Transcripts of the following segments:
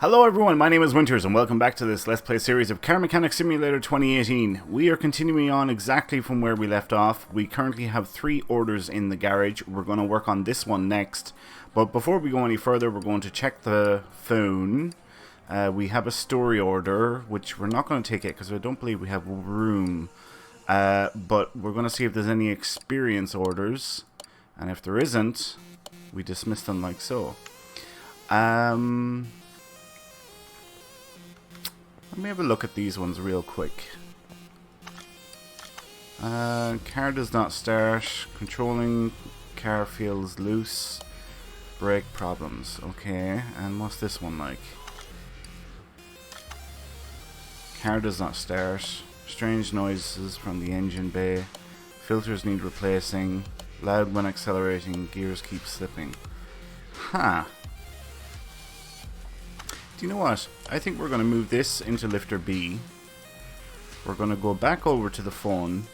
Hello everyone, my name is Winters and welcome back to this Let's Play series of Car Mechanic Simulator 2018. We are continuing on exactly from where we left off. We currently have 3 orders in the garage. We're going to work on this one next. But before we go any further, we're going to check the phone. We have a story order, which we're not going to take it because I don't believe we have room. But we're going to see if there's any experience orders. And if there isn't, we dismiss them like so. Let me have a look at these ones real quick. Car does not start. Controlling car feels loose. Brake problems. Okay, and what's this one like? Car does not start. Strange noises from the engine bay. Filters need replacing. Loud when accelerating. Gears keep slipping. Huh. Do you know what? I think we're going to move this into lifter B. We're going to go back over to the phone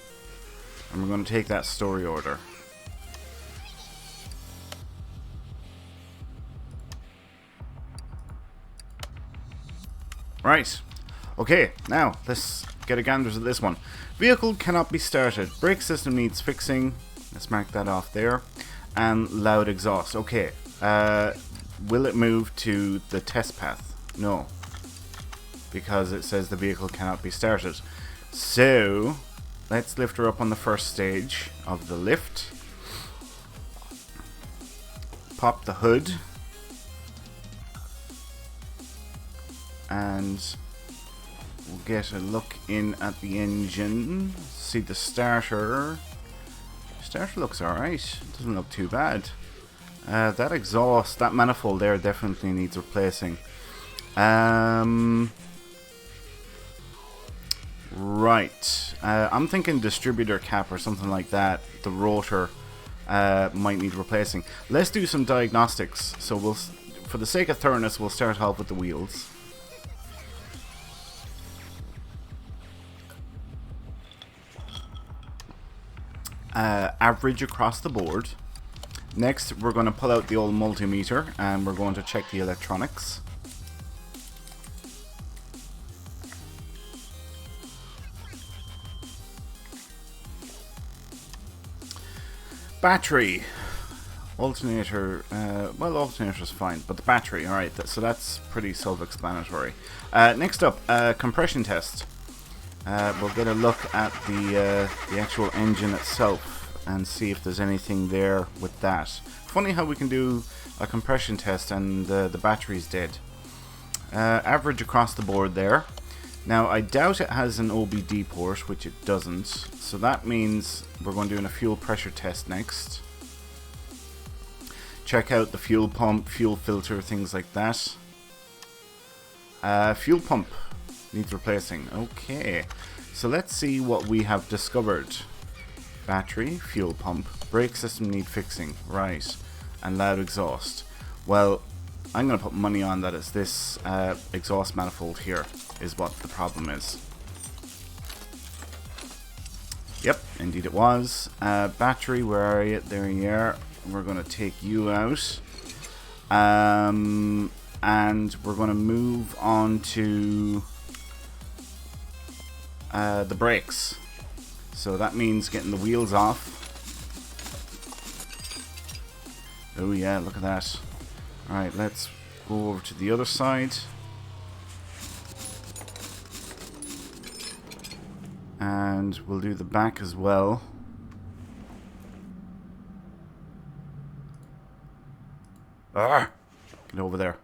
and we're going to take that story order. Right. Okay, now let's get a gander at this one. Vehicle cannot be started. Brake system needs fixing. Let's mark that off there. And loud exhaust. Okay. Will it move to the test path? No, because it says the vehicle cannot be started. So let's lift her up on the first stage of the lift. Pop the hood. And we'll get a look in at the engine. See the starter. Starter looks alright. Doesn't look too bad. That exhaust, that manifold there definitely needs replacing. Right. I'm thinking distributor cap or something like that. The rotor might need replacing. Let's do some diagnostics. So we'll, for the sake of thoroughness, we'll start off with the wheels. Average across the board. Next, we're going to pull out the old multimeter and we're going to check the electronics. Battery, alternator, well, alternator's fine, but the battery, alright, so that's pretty self-explanatory. Next up, compression test. We'll get a look at the actual engine itself and see if there's anything there with that. Funny how we can do a compression test and the battery's dead. Average across the board there. Now, I doubt it has an OBD port, which it doesn't. So that means we're going to do a fuel pressure test next. Check out the fuel pump, fuel filter, things like that. Fuel pump needs replacing. Okay, so let's see what we have discovered. Battery, fuel pump, brake system need fixing. Right, and loud exhaust. Well, I'm going to put money on that it's this exhaust manifold here is what the problem is. Yep, indeed it was. Battery, where are you? There you are. We're going to take you out. And we're going to move on to the brakes. So that means getting the wheels off. Oh yeah, look at that. Alright, let's go over to the other side. And we'll do the back as well. Ah! Get over there.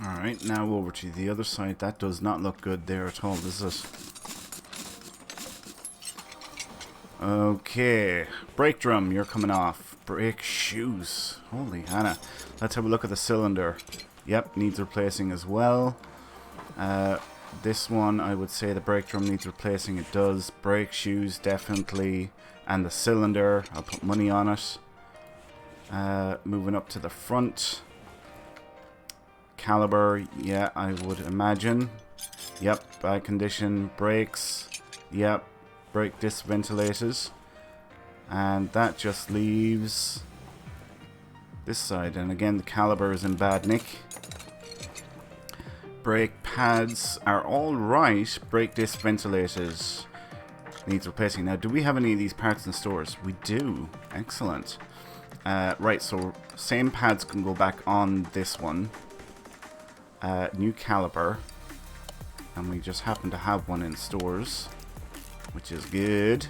Alright, now over to the other side. That does not look good there at all, does it? Okay, brake drum, you're coming off. Brake shoes. Holy Hannah. Let's have a look at the cylinder. Yep, needs replacing as well. This one, I would say the brake drum needs replacing. It does. Brake shoes, definitely. And the cylinder, I'll put money on it. Moving up to the front. Caliber, yeah, I would imagine. Yep, bad condition. Brakes, yep. Brake disc ventilators. And that just leaves this side. And again, the caliber is in bad nick. Brake pads are all right. Brake disc ventilators needs replacing. Now, do we have any of these parts in stores? We do. Excellent. Right, so same pads can go back on this one. New caliber. And we just happen to have one in stores, which is good.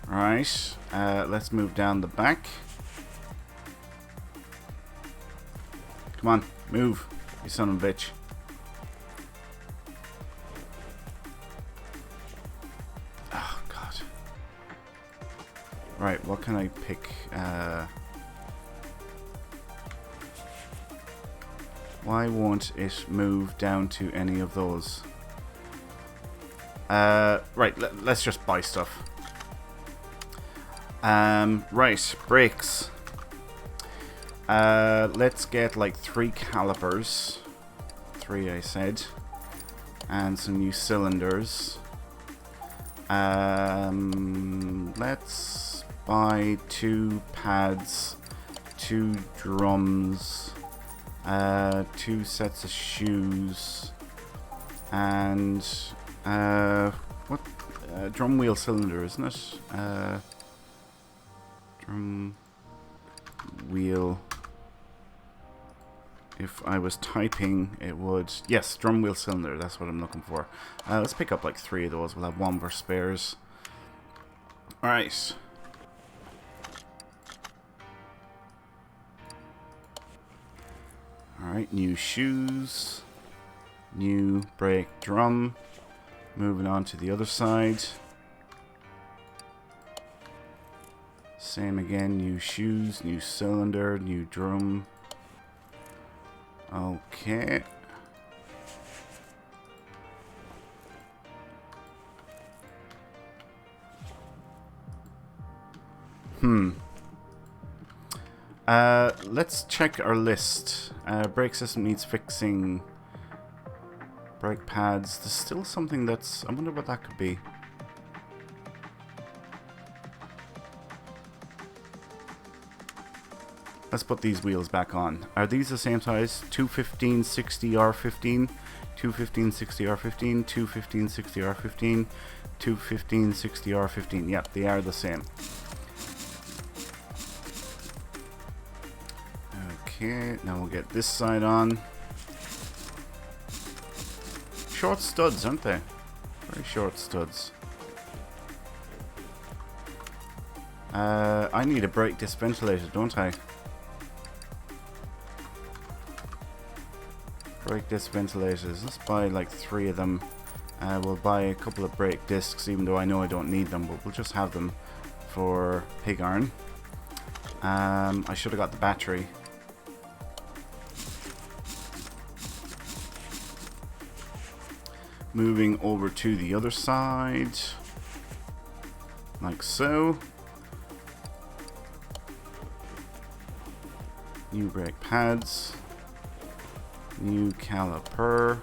Right, let's move down the back. Come on, move, you son of a bitch. Oh, God. Right, what can I pick? Why won't it move down to any of those? Right, let's just buy stuff. Right, brakes. Let's get like 3 calipers. 3, I said. And some new cylinders. Let's buy 2 pads, 2 drums, 2 sets of shoes, and what? Drum wheel cylinder, isn't it? Drum wheel. If I was typing, it would... Yes, drum wheel cylinder. That's what I'm looking for. Let's pick up like 3 of those. We'll have 1 for spares. Alright. Alright, new shoes. New brake drum. Moving on to the other side. Same again, new shoes, new cylinder, new drum. Okay. Let's check our list. Brake system needs fixing. Brake pads. There's still something that's... I wonder what that could be. Let's put these wheels back on. Are these the same size? 215 60 R15, 215 60 R15, 215 60 R15, 215 60 R15. Yep, they are the same. Okay, now we'll get this side on. Short studs, aren't they? Very short studs. I need a brake disc ventilator, don't I? Brake disc ventilators. Let's buy like 3 of them. We'll buy a couple of brake discs, even though I know I don't need them, but we'll just have them for pig iron. I should have got the battery. Moving over to the other side, like so. New brake pads. New caliper.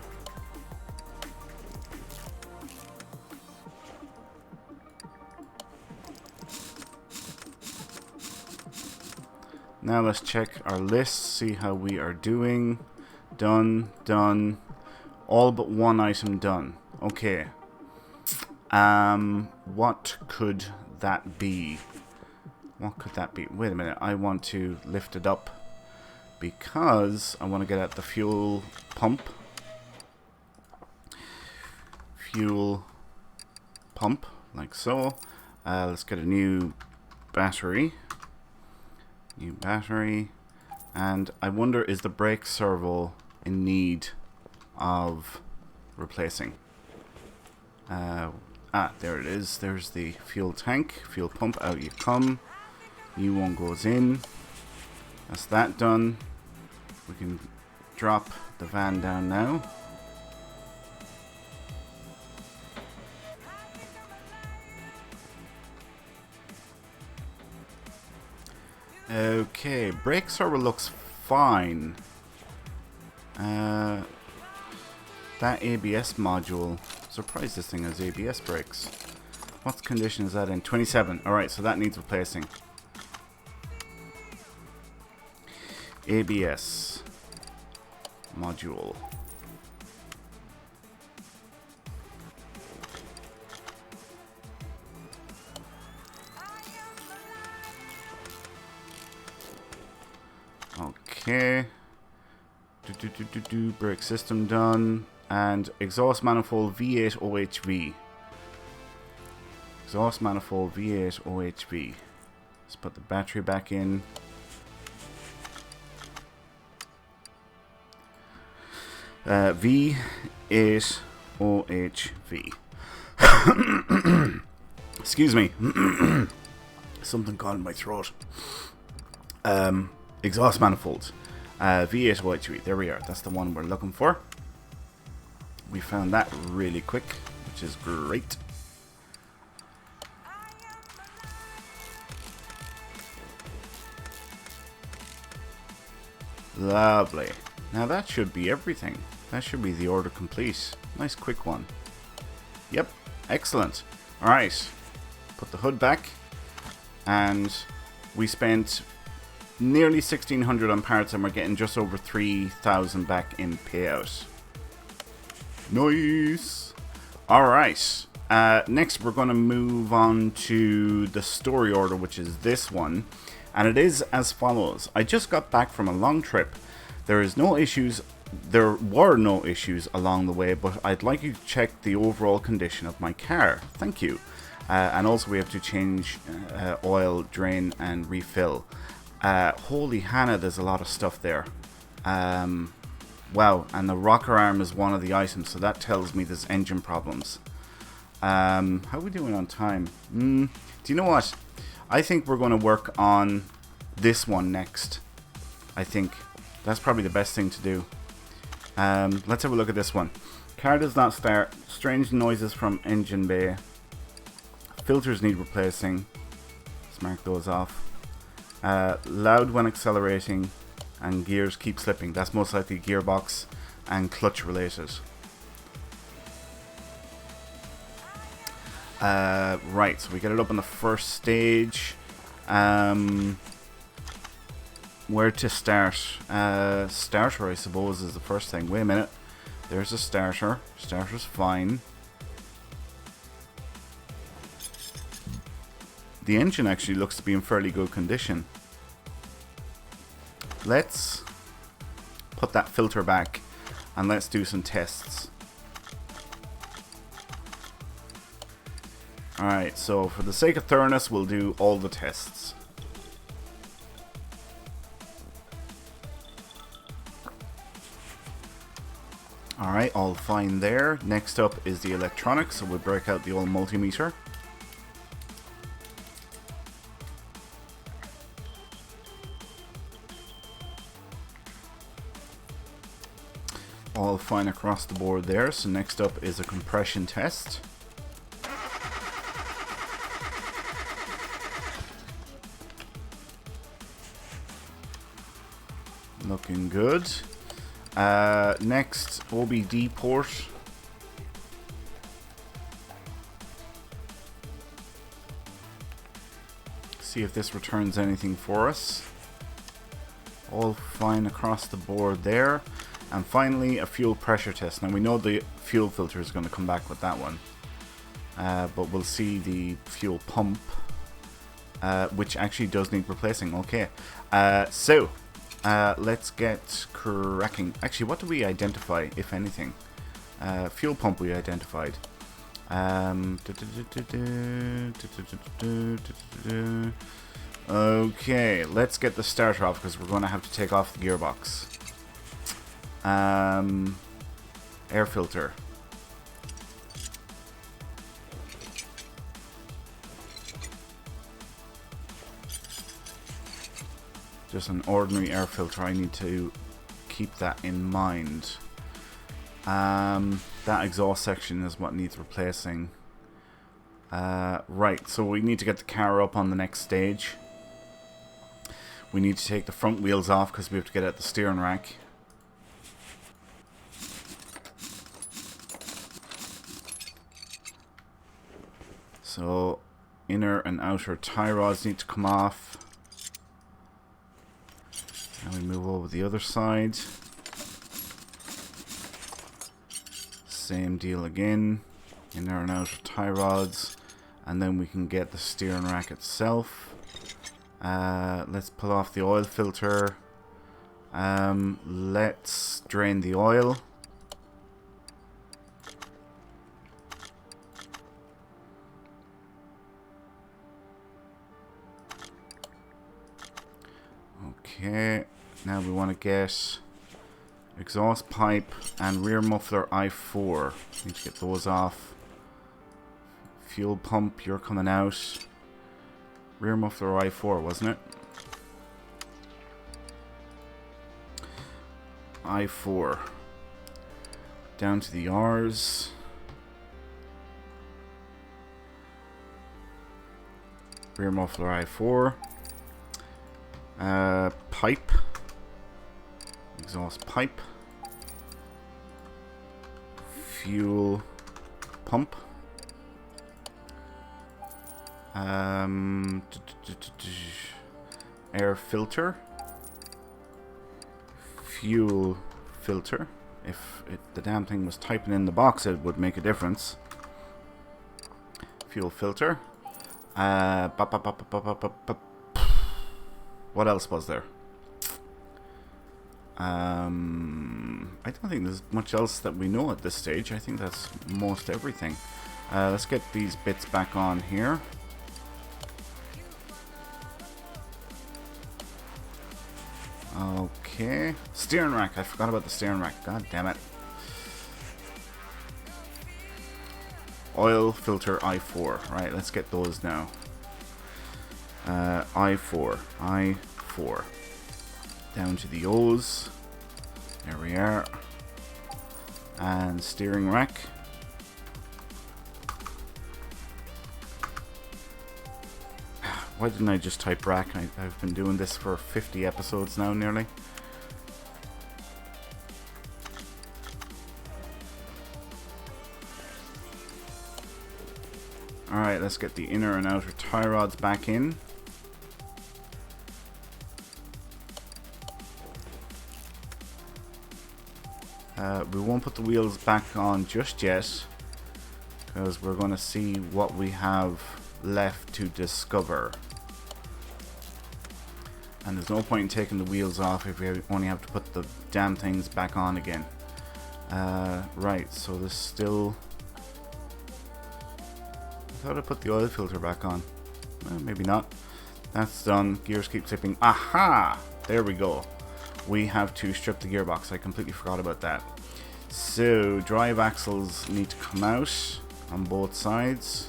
Now let's check our list, see how we are doing. Done, done. All but 1 item done. Okay. What could that be? What could that be? Wait a minute. I want to lift it up because I want to get at the fuel pump. Fuel pump, like so. Let's get a new battery. New battery. And I wonder, is the brake servo in need of replacing? There it is. There's the fuel tank, fuel pump. Out you come. New one goes in. That's that done. We can drop the van down now. Okay, brake servo looks fine. That ABS module, surprised this thing has ABS brakes. What condition is that in? 27. Alright, so that needs replacing. ABS module. Okay. Brake system done. And exhaust manifold V8 OHV. Exhaust manifold V8 OHV. Let's put the battery back in. V8 OHV. Excuse me. Something caught in my throat. Exhaust manifold. V8 OHV. There we are. That's the one we're looking for. We found that really quick, which is great. Lovely. Now that should be everything. That should be the order complete. Nice quick one. Yep, excellent. Alright, put the hood back. And we spent nearly 1,600 on parts and we're getting just over 3,000 back in payout. Nice. Alright, next we're going to move on to the story order, which is this one. And it is as follows. I just got back from a long trip. There were no issues along the way, but I'd like you to check the overall condition of my car. Thank you. And also we have to change oil, drain and refill. Holy Hannah, there's a lot of stuff there. Wow, and the rocker arm is one of the items, so that tells me there's engine problems. How are we doing on time? Do you know what? I think we're going to work on this one next. I think that's probably the best thing to do. Let's have a look at this one. Car does not start. Strange noises from engine bay. Filters need replacing. Let's mark those off. Loud when accelerating. And gears keep slipping. That's most likely gearbox and clutch related. Right, so we get it up on the first stage. Where to start? Starter, I suppose, is the first thing. Wait a minute. There's a starter. Starter's fine. The engine actually looks to be in fairly good condition. Let's put that filter back and let's do some tests. Alright, so for the sake of thoroughness, we'll do all the tests. Alright, all fine there. Next up is the electronics, so we'll break out the old multimeter. All fine across the board there, so next up is a compression test. Looking good. Next, OBD port. See if this returns anything for us. All fine across the board there. And finally, a fuel pressure test. Now we know the fuel filter is going to come back with that one. But we'll see the fuel pump, which actually does need replacing. Okay. Let's get cracking. Actually, what do we identify, if anything? Fuel pump we identified. Okay, let's get the starter off because we're going to have to take off the gearbox. Air filter. Just an ordinary air filter. I need to keep that in mind. That exhaust section is what needs replacing. Right, so we need to get the car up on the next stage. We need to take the front wheels off because we have to get at the steering rack. So inner and outer tie rods need to come off. And we move over the other side. Same deal again. Inner and outer tie rods. And then we can get the steering rack itself. Let's pull off the oil filter. Let's drain the oil. Okay, now we want to get exhaust pipe and rear muffler I4. Need to get those off. Fuel pump, you're coming out. Rear muffler I4, wasn't it? I4. Down to the R's. Rear muffler I4. Pipe. Exhaust pipe. Fuel pump. Air filter. Fuel filter. If the damn thing was typing in the box, it would make a difference. Fuel filter. What else was there? I don't think there's much else that we know at this stage. I think that's most everything. Let's get these bits back on here. Okay. Steering rack. I forgot about the steering rack. God damn it. Oil filter I4. Right, let's get those now. I4. Down to the O's. There we are. And steering rack. Why didn't I just type rack? I've been doing this for 50 episodes now, nearly. Alright, let's get the inner and outer tie rods back in. We won't put the wheels back on just yet, because we're going to see what we have left to discover. And there's no point in taking the wheels off if we only have to put the damn things back on again. Right, so there's still... I thought I put the oil filter back on. Well, maybe not. That's done. Gears keep slipping. Aha! There we go. We have to strip the gearbox. I completely forgot about that. So, drive axles need to come out on both sides.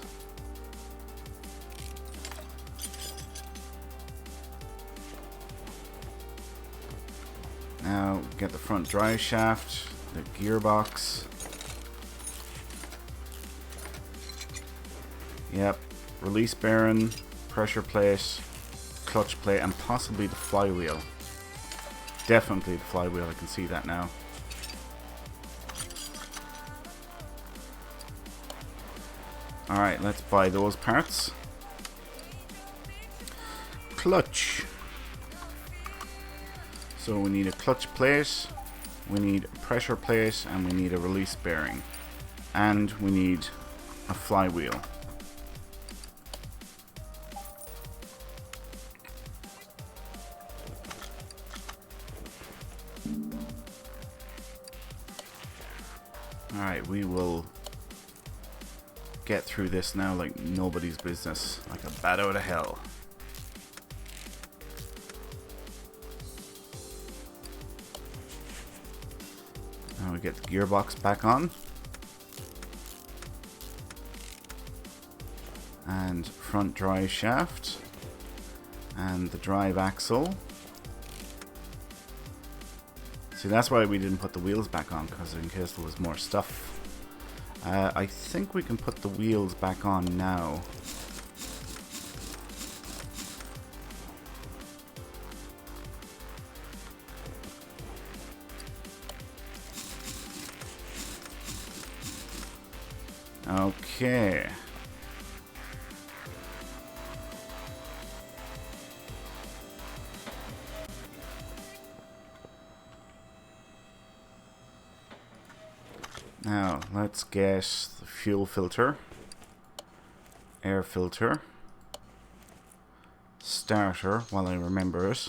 Now, get the front drive shaft, the gearbox. Yep, release bearing, pressure plate, clutch plate, and possibly the flywheel. Definitely the flywheel, I can see that now. Alright, let's buy those parts. Clutch. So we need a clutch plate, we need a pressure plate, and we need a release bearing. And we need a flywheel. Alright, we will get through this now like nobody's business, like a bat out of hell. Now we get the gearbox back on. And front drive shaft. And the drive axle. See, that's why we didn't put the wheels back on, because in case there was more stuff. I think we can put the wheels back on now. Okay. Now, let's get the fuel filter, air filter, starter, while I remember it.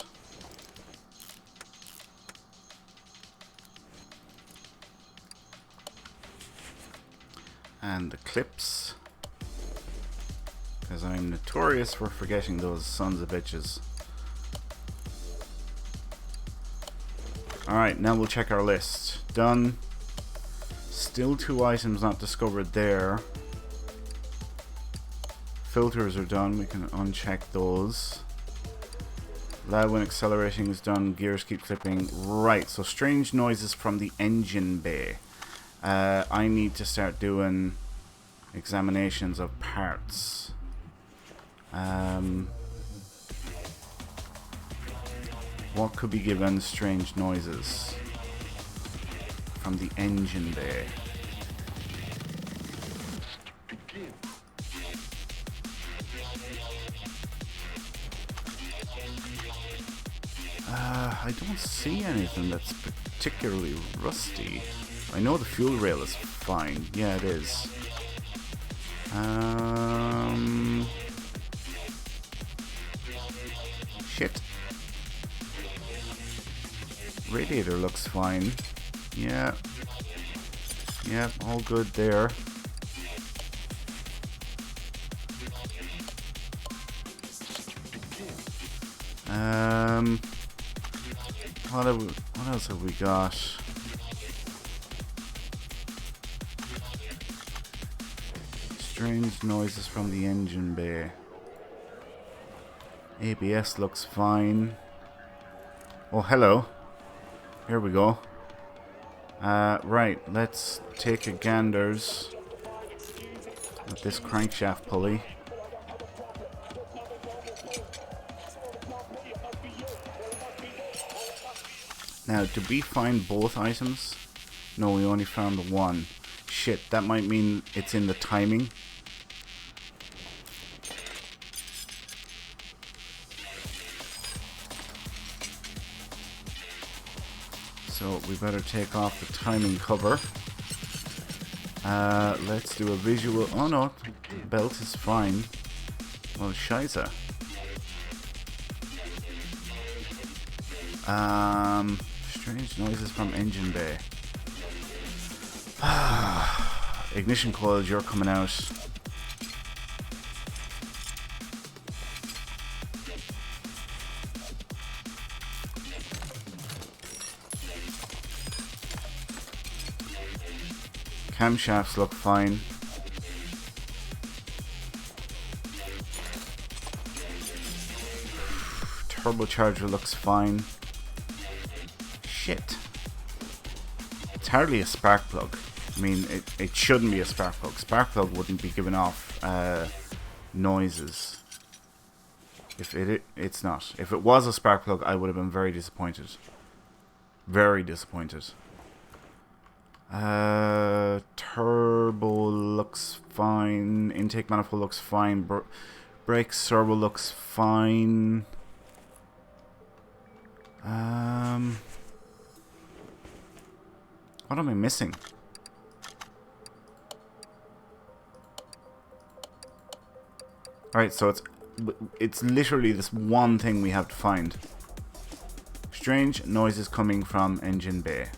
And the clips, because I'm notorious for forgetting those sons of bitches. Alright, now we'll check our list. Done. Still 2 items not discovered there. Filters are done, we can uncheck those. Loud when accelerating is done, gears keep clipping. Right, so strange noises from the engine bay. I need to start doing examinations of parts. What could be given strange noises from the engine bay? I don't see anything that's particularly rusty. I know the fuel rail is fine. Yeah, it is. Shit. Radiator looks fine. Yeah. Yeah, all good there. What else have we got? Strange noises from the engine bay. ABS looks fine. Oh, hello. Here we go. Right, let's take a ganders at this crankshaft pulley. Now, did we find both items? No, we only found the one. Shit, that might mean it's in the timing. So we better take off the timing cover. Let's do a visual. Oh no, the belt is fine. Well, scheisse. Strange noises from engine bay. Ignition coils, you're coming out. Camshafts look fine. Turbocharger looks fine. Shit. It's hardly a spark plug. I mean, it shouldn't be a spark plug. Spark plug wouldn't be giving off noises. If it's not. If it was a spark plug, I would have been very disappointed. Very disappointed. Turbo looks fine. Intake manifold looks fine. Brake servo looks fine. What am I missing? Alright, so it's literally this one thing we have to find. Strange noises coming from engine bay.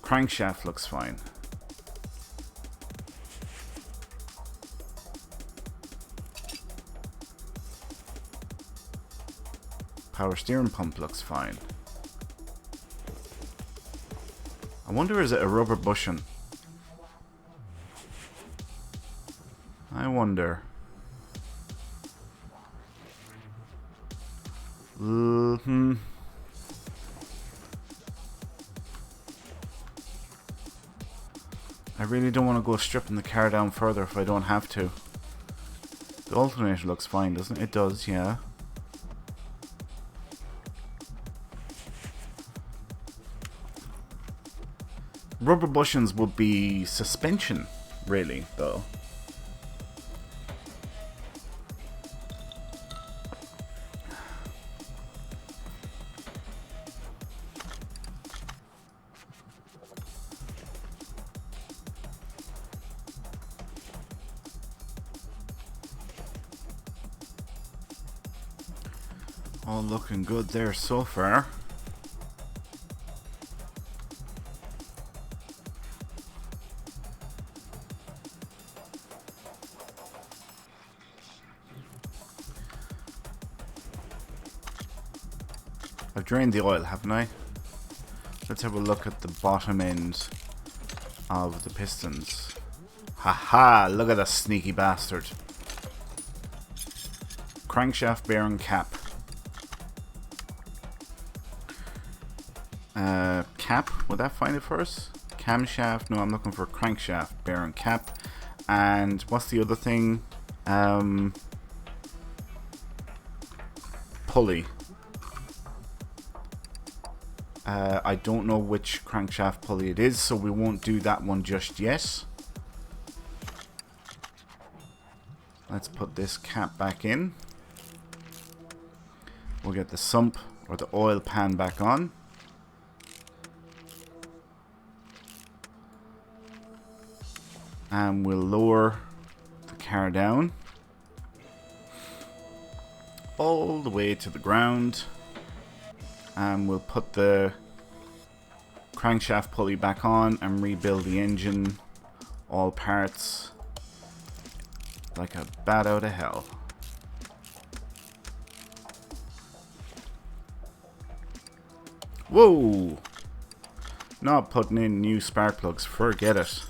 Crankshaft looks fine. Power steering pump looks fine. I wonder, is it a rubber bushing? I wonder. I really don't want to go stripping the car down further if I don't have to. The alternator looks fine, doesn't it? It does, yeah. Rubber bushings would be suspension, really, though. All looking good there so far. I've drained the oil, haven't I? Let's have a look at the bottom end of the pistons. Haha, look at that sneaky bastard. Crankshaft bearing cap. Cap, would that find it for us? Camshaft, no, I'm looking for crankshaft bearing cap. And what's the other thing? Pulley. I don't know which crankshaft pulley it is, so we won't do that one just yet. Let's put this cap back in. We'll get the sump or the oil pan back on. And we'll lower the car down all the way to the ground. And we'll put the crankshaft pulley back on and rebuild the engine, all parts, like a bat out of hell. Whoa! Not putting in new spark plugs, forget it.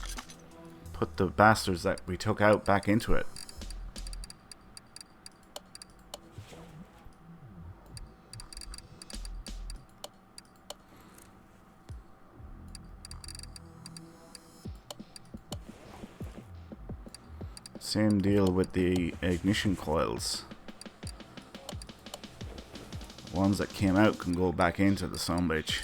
Put the bastards that we took out back into it. Same deal with the ignition coils. Ones that came out can go back into the sumbitch.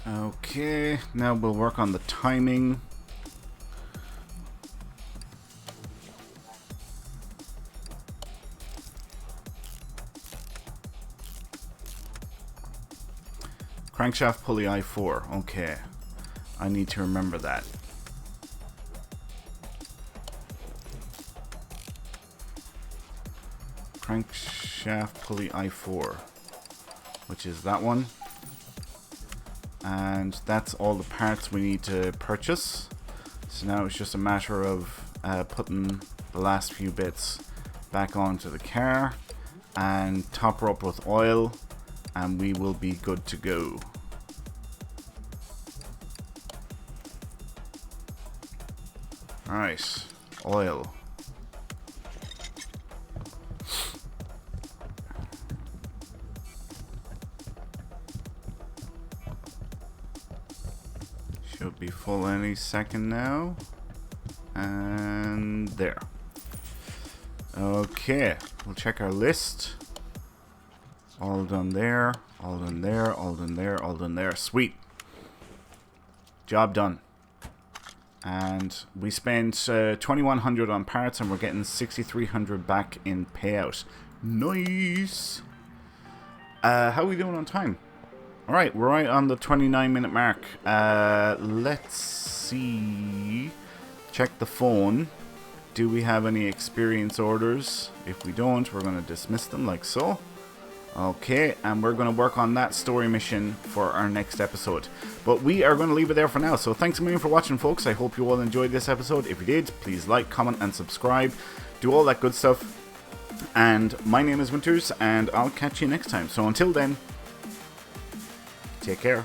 Okay, now we'll work on the timing. Crankshaft pulley I4. Okay. I need to remember that. Crankshaft pulley I4. Which is that one. And that's all the parts we need to purchase. So now it's just a matter of putting the last few bits back onto the car. And top her up with oil. And we will be good to go. Alright, oil. Should be full any second now. And there. Okay, we'll check our list. All done there, all done there, all done there, all done there. Sweet. Job done. And we spent 2,100 on parts and we're getting 6,300 back in payout. Nice. How are we doing on time? Alright, we're right on the 29-minute mark. Let's see. Check the phone. Do we have any experience orders? If we don't, we're going to dismiss them like so. Okay, and we're going to work on that story mission for our next episode. But we are going to leave it there for now. So thanks a million for watching, folks. I hope you all enjoyed this episode. If you did, please like, comment, and subscribe. Do all that good stuff. And my name is Winters, and I'll catch you next time. So until then, take care.